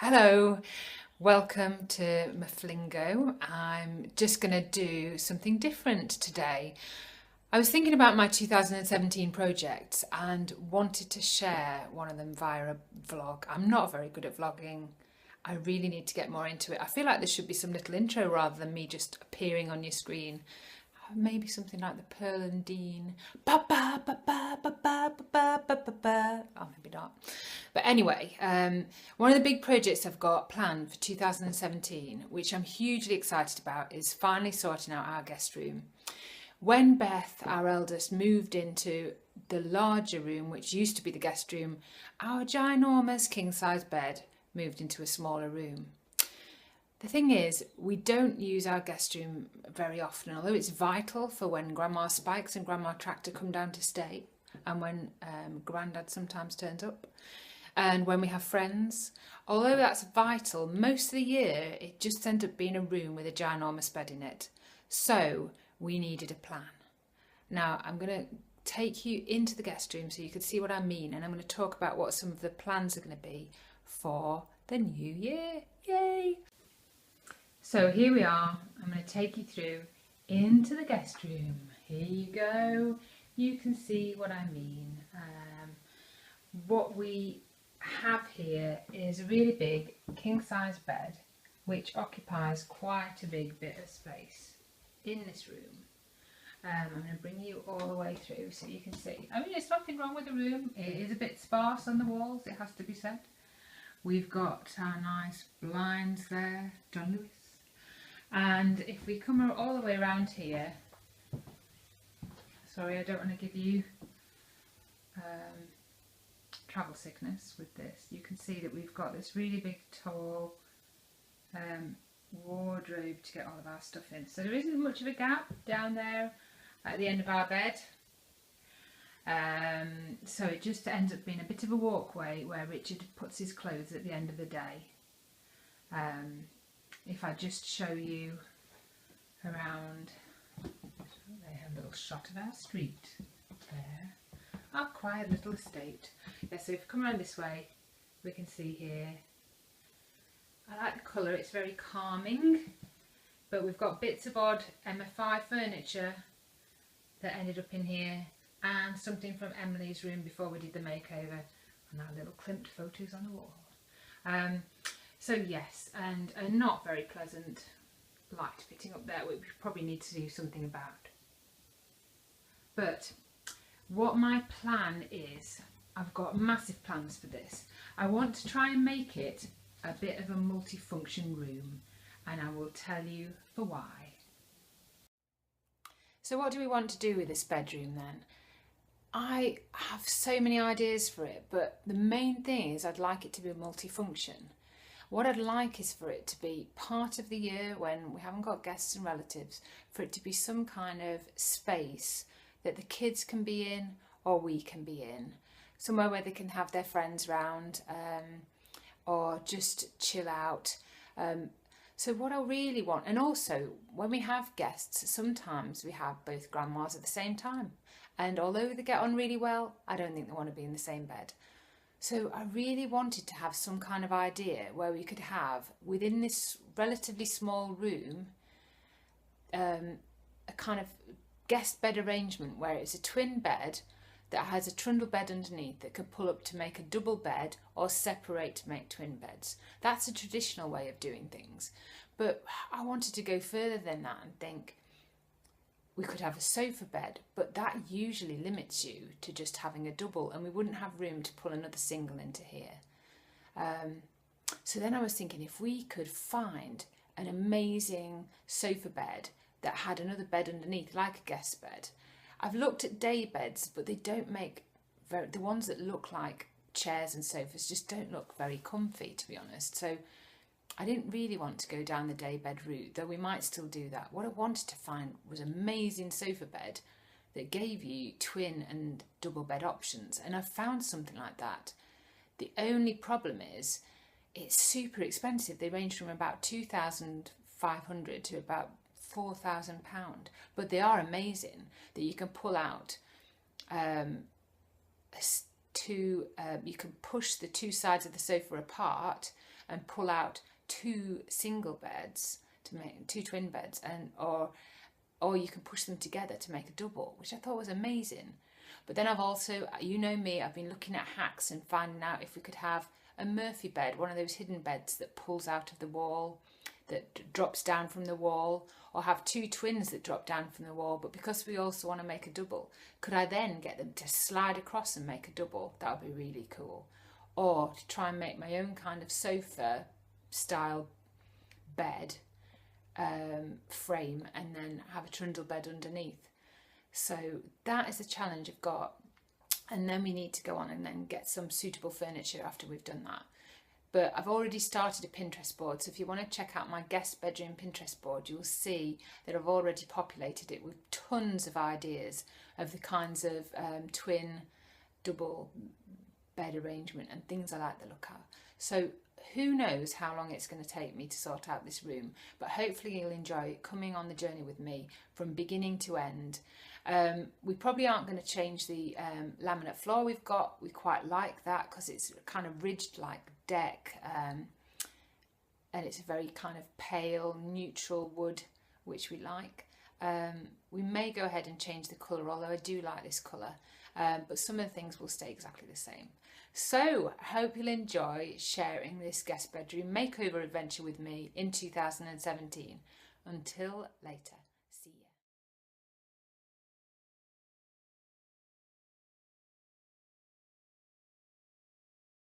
Hello, welcome to Maflingo. I'm just going to do something different today. I was thinking about my 2017 projects and wanted to share one of them via a vlog. I'm not very good at vlogging. I really need to get more into it. I feel like there should be some little intro rather than me just appearing on your screen. Maybe something like the Pearl and Dean. Ba ba ba ba ba ba ba ba ba ba. Oh, maybe not. But anyway, one of the big projects I've got planned for 2017, which I'm hugely excited about, is finally sorting out our guest room. When Beth, our eldest, moved into the larger room, which used to be the guest room, our ginormous king-size bed moved into a smaller room. The thing is, we don't use our guest room very often, although it's vital for when Grandma Spikes and Grandma Tractor come down to stay, and when Grandad sometimes turns up, and when we have friends. Although that's vital, most of the year it just ends up being a room with a ginormous bed in it. So we needed a plan. Now I'm going to take you into the guest room so you can see what I mean, and I'm going to talk about what some of the plans are going to be for the new year. Yay! So here we are. I'm going to take you through into the guest room. Here you go. You can see what I mean. What we have here is a really big king-size bed which occupies quite a big bit of space in this room. I'm going to bring you all the way through so you can see. I mean, there's nothing wrong with the room. It is a bit sparse on the walls, it has to be said. We've got our nice blinds there, John Lewis. And if we come all the way around here, sorry, I don't want to give you travel sickness with this. You can see that we've got this really big, tall wardrobe to get all of our stuff in. So there isn't much of a gap down there at the end of our bed. So it just ends up being a bit of a walkway where Richard puts his clothes at the end of the day. If I just show you around, they have a little shot of our street there, our quiet little estate. Yeah, so if you come around this way, we can see here. I like the colour, it's very calming, but we've got bits of odd MFI furniture that ended up in here, and something from Emily's room before we did the makeover, and our little crimped photos on the wall. So yes, and a not very pleasant light fitting up there, which we probably need to do something about. But what my plan is, I've got massive plans for this. I want to try and make it a bit of a multifunction room, and I will tell you for why. So what do we want to do with this bedroom then? I have so many ideas for it, but the main thing is I'd like it to be multifunction. What I'd like is for it to be part of the year when we haven't got guests and relatives, for it to be some kind of space that the kids can be in or we can be in. Somewhere where they can have their friends round or just chill out. So what I really want, and also when we have guests, sometimes we have both grandmas at the same time. And although they get on really well, I don't think they want to be in the same bed. So I really wanted to have some kind of idea where we could have, within this relatively small room, a kind of guest bed arrangement where it's a twin bed that has a trundle bed underneath that could pull up to make a double bed or separate to make twin beds. That's a traditional way of doing things. But I wanted to go further than that and think we could have a sofa bed, but that usually limits you to just having a double, and we wouldn't have room to pull another single into here. So then I was thinking if we could find an amazing sofa bed that had another bed underneath, like a guest bed. I've looked at day beds, but they don't make the ones that look like chairs and sofas just don't look very comfy, to be honest. So I didn't really want to go down the day bed route, though we might still do that. What I wanted to find was an amazing sofa bed that gave you twin and double bed options, and I've found something like that. The only problem is it's super expensive. They range from about £2,500 to about £4,000, but they are amazing that you can pull out you can push the two sides of the sofa apart and pull out two single beds to make two twin beds, and or you can push them together to make a double, which I thought was amazing. But then I've also, you know me, I've been looking at hacks and finding out if we could have a Murphy bed, one of those hidden beds that pulls out of the wall, that drops down from the wall, or have two twins that drop down from the wall. But because we also want to make a double, could I then get them to slide across and make a double? That would be really cool. Or to try and make my own kind of sofa style bed frame, and then have a trundle bed underneath. So that is the challenge I've got, and then we need to go on and then get some suitable furniture after we've done that. But I've already started a Pinterest board, so if you want to check out my guest bedroom Pinterest board, you'll see that I've already populated it with tons of ideas of the kinds of twin, double bed arrangement and things I like the look of. So who knows how long it's going to take me to sort out this room, but hopefully you'll enjoy coming on the journey with me from beginning to end. We probably aren't going to change the laminate floor we've got. We quite like that because it's kind of ridged like deck, and it's a very kind of pale neutral wood, which we like. We may go ahead and change the colour, although I do like this colour, but some of the things will stay exactly the same. So I hope you'll enjoy sharing this guest bedroom makeover adventure with me in 2017. Until later.